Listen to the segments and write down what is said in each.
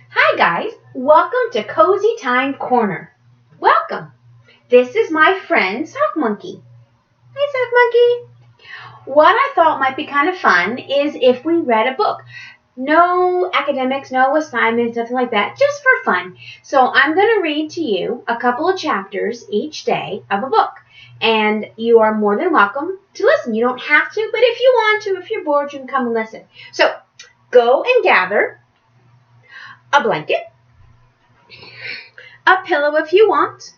Hi guys, welcome to Cozy Time Corner. Welcome. This is my friend Sock Monkey. Hey Sock Monkey. What I thought might be kind of fun is if we read a book. No academics, no assignments, nothing like that, just for fun. So I'm going to read to you a couple of chapters each day of a book. And you are more than welcome to listen. You don't have to, but if you want to, if you're bored, you can come and listen. So go and gather a blanket, a pillow if you want,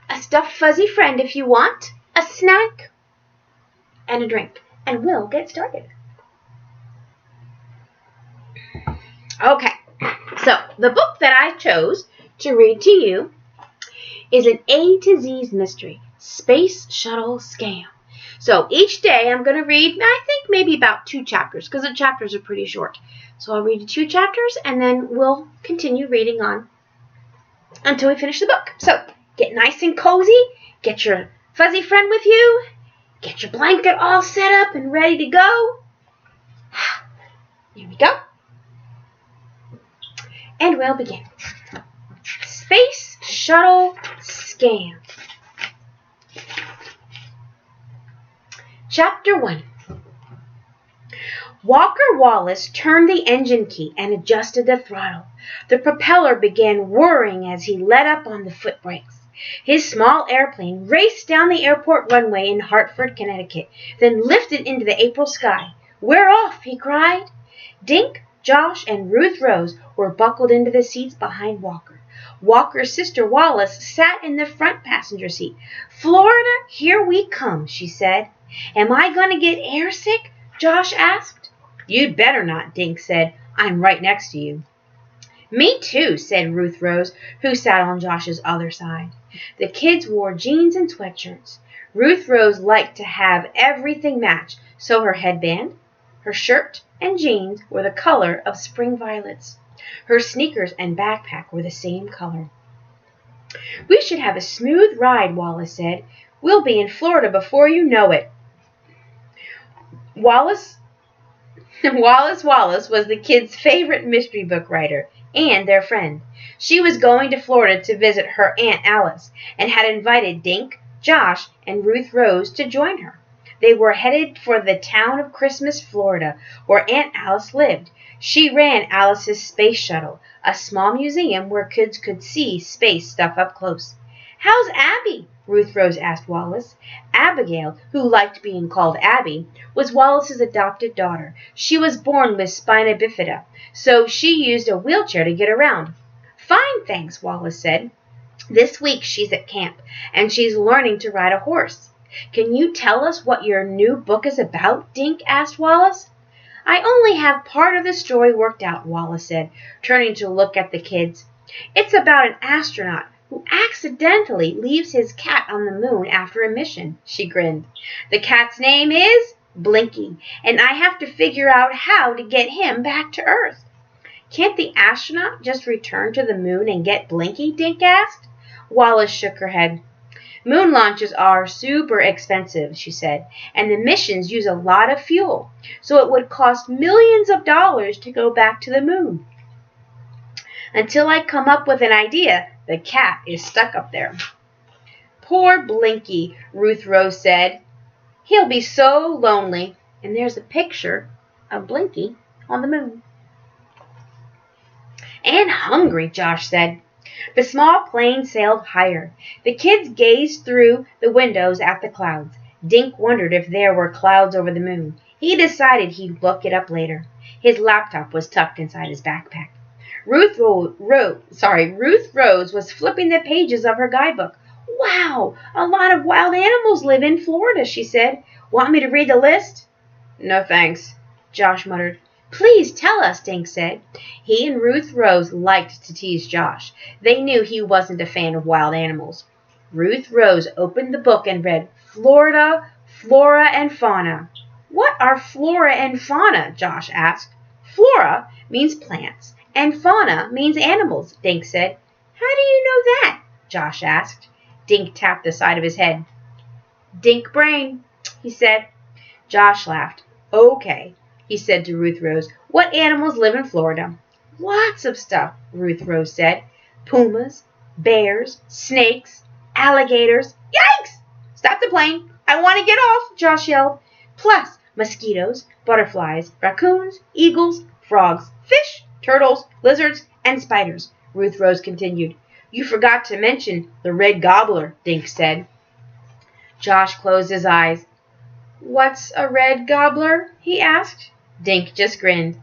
a stuffed fuzzy friend if you want, a snack, and a drink. And we'll get started. Okay, so the book that I chose to read to you is an A to Z's mystery, Space Shuttle Scam. So each day I'm going to read, I think maybe about 2 chapters, because the chapters are pretty short. So I'll read 2 chapters, and then we'll continue reading on until we finish the book. So get nice and cozy, get your fuzzy friend with you, get your blanket all set up and ready to go. Here we go. And we'll begin. Space Shuttle Scam. Chapter 1. Walker Wallace turned the engine key and adjusted the throttle. The propeller began whirring as he let up on the foot brakes. His small airplane raced down the airport runway in Hartford, Connecticut, then lifted into the April sky. "We're off," he cried. Dink, Josh, and Ruth Rose were buckled into the seats behind Walker. Walker's sister Wallace sat in the front passenger seat. "Florida, here we come," she said. "Am I going to get airsick?" Josh asked. "You'd better not," Dink said. "I'm right next to you." "Me too," said Ruth Rose, who sat on Josh's other side. The kids wore jeans and sweatshirts. Ruth Rose liked to have everything match, so her headband, her shirt, and jeans were the color of spring violets. Her sneakers and backpack were the same color. "We should have a smooth ride," Wallace said. "We'll be in Florida before you know it." Wallace was the kids' favorite mystery book writer and their friend. She was going to Florida to visit her Aunt Alice and had invited Dink, Josh, and Ruth Rose to join her. They were headed for the town of Christmas, Florida, where Aunt Alice lived. She ran Alice's space shuttle, a small museum where kids could see space stuff up close. "How's Abby?" Ruth Rose asked Wallace. Abigail, who liked being called Abby, was Wallace's adopted daughter. She was born with spina bifida, so she used a wheelchair to get around. "Fine, thanks," Wallace said. "This week she's at camp, and she's learning to ride a horse." "Can you tell us what your new book is about?" Dink asked Wallace. "I only have part of the story worked out," Wallace said, turning to look at the kids. "It's about an astronaut who accidentally leaves his cat on the moon after a mission," she grinned. "The cat's name is Blinky, and I have to figure out how to get him back to Earth." "Can't the astronaut just return to the moon and get Blinky?" Dink asked. Wallace shook her head. "Moon launches are super expensive," she said, "and the missions use a lot of fuel, so it would cost millions of dollars to go back to the moon. Until I come up with an idea, the cat is stuck up there." "Poor Blinky," Ruth Rose said. "He'll be so lonely." And there's a picture of Blinky on the moon. "And hungry," Josh said. The small plane sailed higher. The kids gazed through the windows at the clouds. Dink wondered if there were clouds over the moon. He decided he'd look it up later. His laptop was tucked inside his backpack. Ruth Rose was flipping the pages of her guidebook. "Wow, a lot of wild animals live in Florida," she said. "Want me to read the list?" "No thanks," Josh muttered. "Please tell us," Dink said. He and Ruth Rose liked to tease Josh. They knew he wasn't a fan of wild animals. Ruth Rose opened the book and read, "Florida, Flora and Fauna." "What are flora and fauna?" Josh asked. "Flora means plants, and fauna means animals," Dink said. "How do you know that?" Josh asked. Dink tapped the side of his head. "Dink brain," he said. Josh laughed. "Okay," he said to Ruth Rose. "What animals live in Florida?" Lots of stuff, Ruth Rose said. Pumas, bears, snakes, alligators. Yikes! Stop the plane. I want to get off, Josh yelled. Plus mosquitoes, butterflies, raccoons, eagles, frogs, fish, turtles, lizards, and spiders, Ruth Rose continued. You forgot to mention the red gobbler, Dink said. Josh closed his eyes. What's a red gobbler? He asked. Dink just grinned.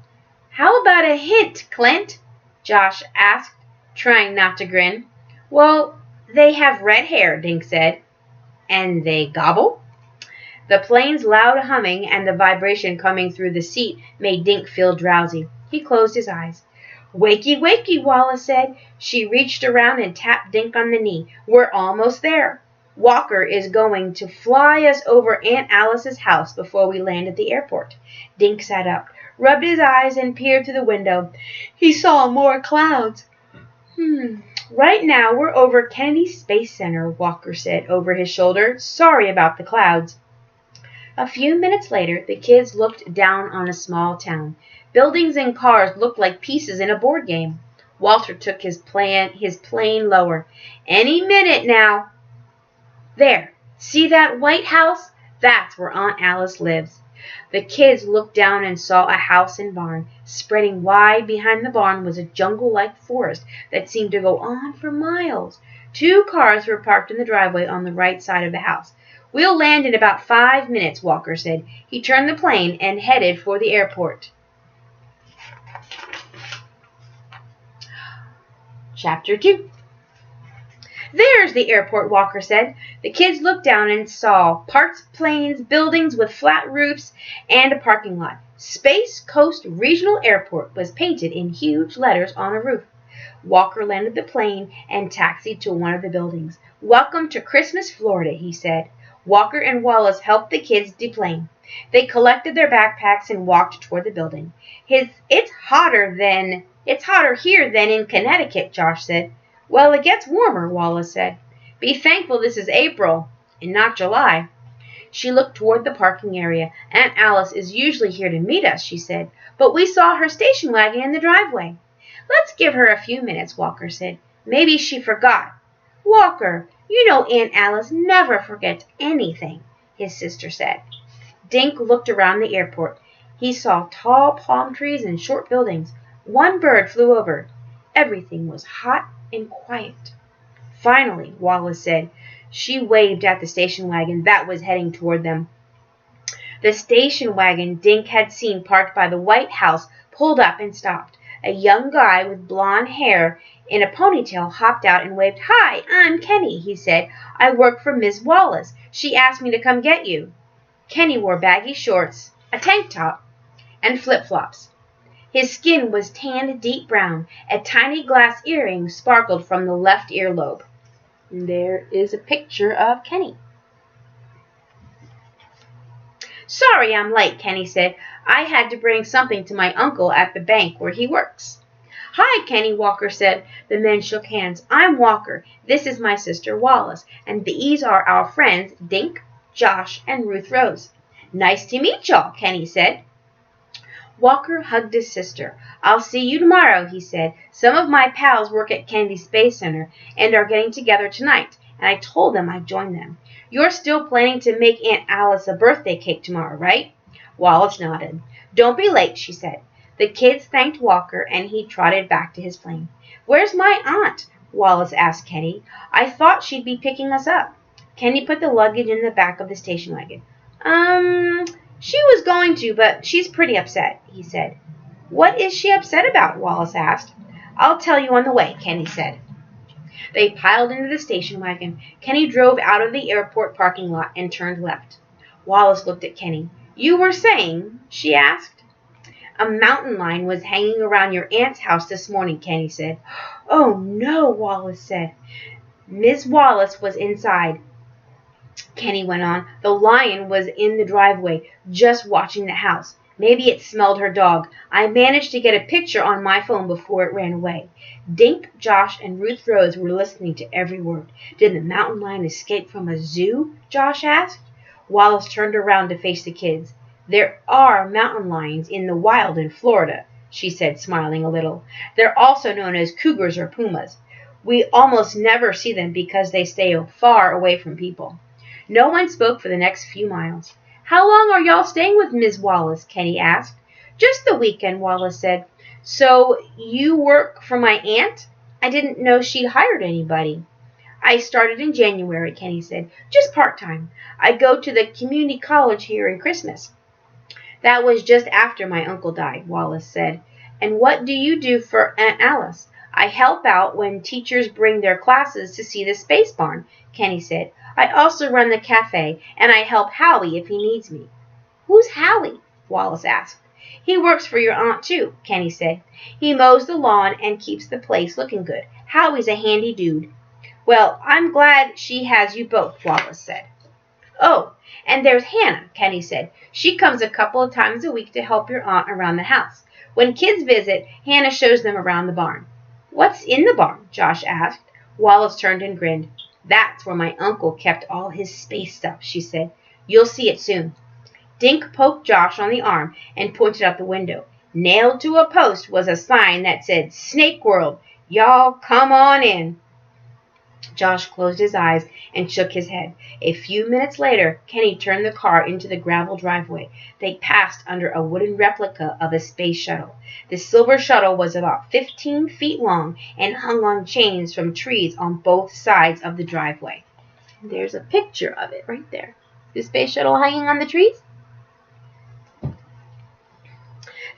How about a hint, Clint? Josh asked, trying not to grin. Well, they have red hair, Dink said. And they gobble? The plane's loud humming and the vibration coming through the seat made Dink feel drowsy. He closed his eyes. Wakey, wakey, Wallace said. She reached around and tapped Dink on the knee. We're almost there. Walker is going to fly us over Aunt Alice's house before we land at the airport. Dink sat up, rubbed his eyes, and peered through the window. He saw more clouds. Right now we're over Kennedy Space Center, Walker said over his shoulder. Sorry about the clouds. A few minutes later, the kids looked down on a small town. Buildings and cars looked like pieces in a board game. Walter took his plane lower. Any minute now. There, see that White House? That's where Aunt Alice lives. The kids looked down and saw a house and barn. Spreading wide behind the barn was a jungle-like forest that seemed to go on for miles. 2 cars were parked in the driveway on the right side of the house. We'll land in about 5 minutes, Walker said. He turned the plane and headed for the airport. Chapter 2. There's the airport, Walker said. The kids looked down and saw parked planes, buildings with flat roofs, and a parking lot. Space Coast Regional Airport was painted in huge letters on a roof. Walker landed the plane and taxied to one of the buildings. Welcome to Christmas, Florida, he said. Walker and Wallace helped the kids deplane. They collected their backpacks and walked toward the building. It's hotter here than in Connecticut, Josh said. Well, it gets warmer, Wallace said. Be thankful this is April and not July. She looked toward the parking area. Aunt Alice is usually here to meet us, she said, but we saw her station wagon in the driveway. Let's give her a few minutes, Walker said. Maybe she forgot. Walker, you know Aunt Alice never forgets anything, his sister said. Dink looked around the airport. He saw tall palm trees and short buildings. One bird flew over. Everything was hot and quiet. Finally, Wallace said. She waved at the station wagon that was heading toward them. The station wagon Dink had seen parked by the White House pulled up and stopped. A young guy with blonde hair in a ponytail hopped out and waved. Hi, I'm Kenny, he said. I work for Miss Wallace. She asked me to come get you. Kenny wore baggy shorts, a tank top, and flip-flops. His skin was tanned deep brown. A tiny glass earring sparkled from the left earlobe. There is a picture of Kenny. Sorry I'm late, Kenny said. I had to bring something to my uncle at the bank where he works. Hi, Kenny, Walker said. The men shook hands. I'm Walker. This is my sister Wallace, and these are our friends Dink, Josh, and Ruth Rose. Nice to meet y'all, Kenny said. Walker hugged his sister. I'll see you tomorrow, he said. Some of my pals work at Kennedy Space Center and are getting together tonight, and I told them I'd join them. You're still planning to make Aunt Alice a birthday cake tomorrow, right? Wallace nodded. Don't be late, she said. The kids thanked Walker, and he trotted back to his plane. Where's my aunt? Wallace asked Kenny. I thought she'd be picking us up. Kenny put the luggage in the back of the station wagon. She was going to, but she's pretty upset, he said. What is she upset about? Wallace asked. I'll tell you on the way, Kenny said. They piled into the station wagon. Kenny drove out of the airport parking lot and turned left. Wallace looked at Kenny. You were saying? She asked. A mountain lion was hanging around your aunt's house this morning, Kenny said. Oh, no, Wallace said. Miss Wallace was inside. Kenny went on. The lion was in the driveway, just watching the house. Maybe it smelled her dog. I managed to get a picture on my phone before it ran away. Dink, Josh, and Ruth Rose were listening to every word. Did the mountain lion escape from a zoo? Josh asked. Wallace turned around to face the kids. There are mountain lions in the wild in Florida. she said, smiling a little. They're also known as cougars or pumas. We almost never see them because they stay far away from people. No one spoke for the next few miles. How long are y'all staying with Miss Wallace? Kenny asked. Just the weekend, Wallace said. So you work for my aunt? I didn't know she'd hired anybody. I started in January, Kenny said. Just part-time. I go to the community college here in Christmas. That was just after my uncle died, Wallace said. And what do you do for Aunt Alice? I help out when teachers bring their classes to see the space barn, Kenny said. I also run the cafe, and I help Howie if he needs me. Who's Howie? Wallace asked. He works for your aunt, too, Kenny said. He mows the lawn and keeps the place looking good. Howie's a handy dude. Well, I'm glad she has you both, Wallace said. Oh, and there's Hannah, Kenny said. She comes a couple of times a week to help your aunt around the house. When kids visit, Hannah shows them around the barn. What's in the barn? Josh asked. Wallace turned and grinned. That's where my uncle kept all his space stuff, she said. You'll see it soon. Dink poked Josh on the arm and pointed out the window. Nailed to a post was a sign that said, Snake World. Y'all come on in. Josh closed his eyes and shook his head. A few minutes later, Kenny turned the car into the gravel driveway. They passed under a wooden replica of a space shuttle. The silver shuttle was about 15 feet long and hung on chains from trees on both sides of the driveway. And there's a picture of it right there. The space shuttle hanging on the trees.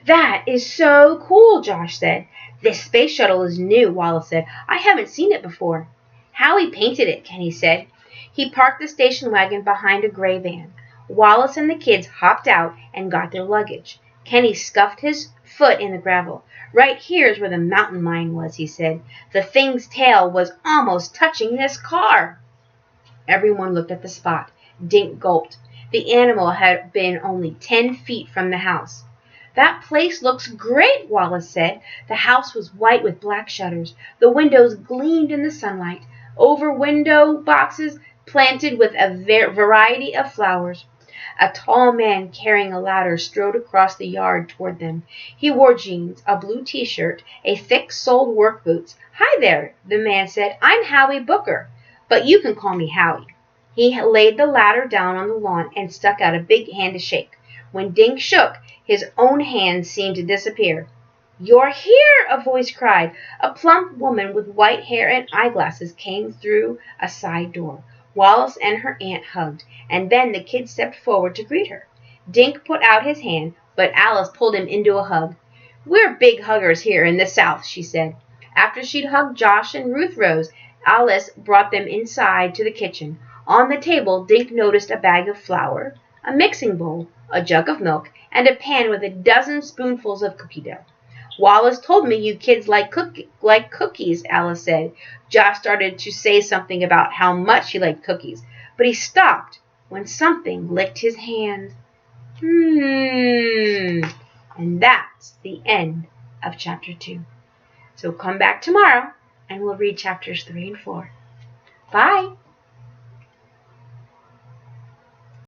That is so cool, Josh said. This space shuttle is new, Wallace said. I haven't seen it before. Howie painted it, Kenny said. He parked the station wagon behind a gray van. Wallace and the kids hopped out and got their luggage. Kenny scuffed his foot in the gravel. Right here's where the mountain lion was, he said. The thing's tail was almost touching this car. Everyone looked at the spot. Dink gulped. The animal had been only 10 feet from the house. That place looks great, Wallace said. The house was white with black shutters. The windows gleamed in the sunlight. Over window boxes planted with a variety of flowers. A tall man carrying a ladder strode across the yard toward them. He wore jeans, a blue T-shirt, a thick-soled work boots. Hi there, the man said. I'm Howie Booker, but you can call me Howie. He laid the ladder down on the lawn and stuck out a big hand to shake. When Dink shook, his own hand seemed to disappear. You're here, a voice cried. A plump woman with white hair and eyeglasses came through a side door. Wallace and her aunt hugged, and then the kid stepped forward to greet her. Dink put out his hand, but Alice pulled him into a hug. We're big huggers here in the South, she said. After she'd hugged Josh and Ruth Rose, Alice brought them inside to the kitchen. On the table, Dink noticed a bag of flour, a mixing bowl, a jug of milk, and a pan with a dozen spoonfuls of cookie dough. Wallace told me you kids like cookies, Alice said. Josh started to say something about how much he liked cookies, but he stopped when something licked his hand. And that's the end of chapter 2. So come back tomorrow and we'll read chapters 3 and 4. Bye.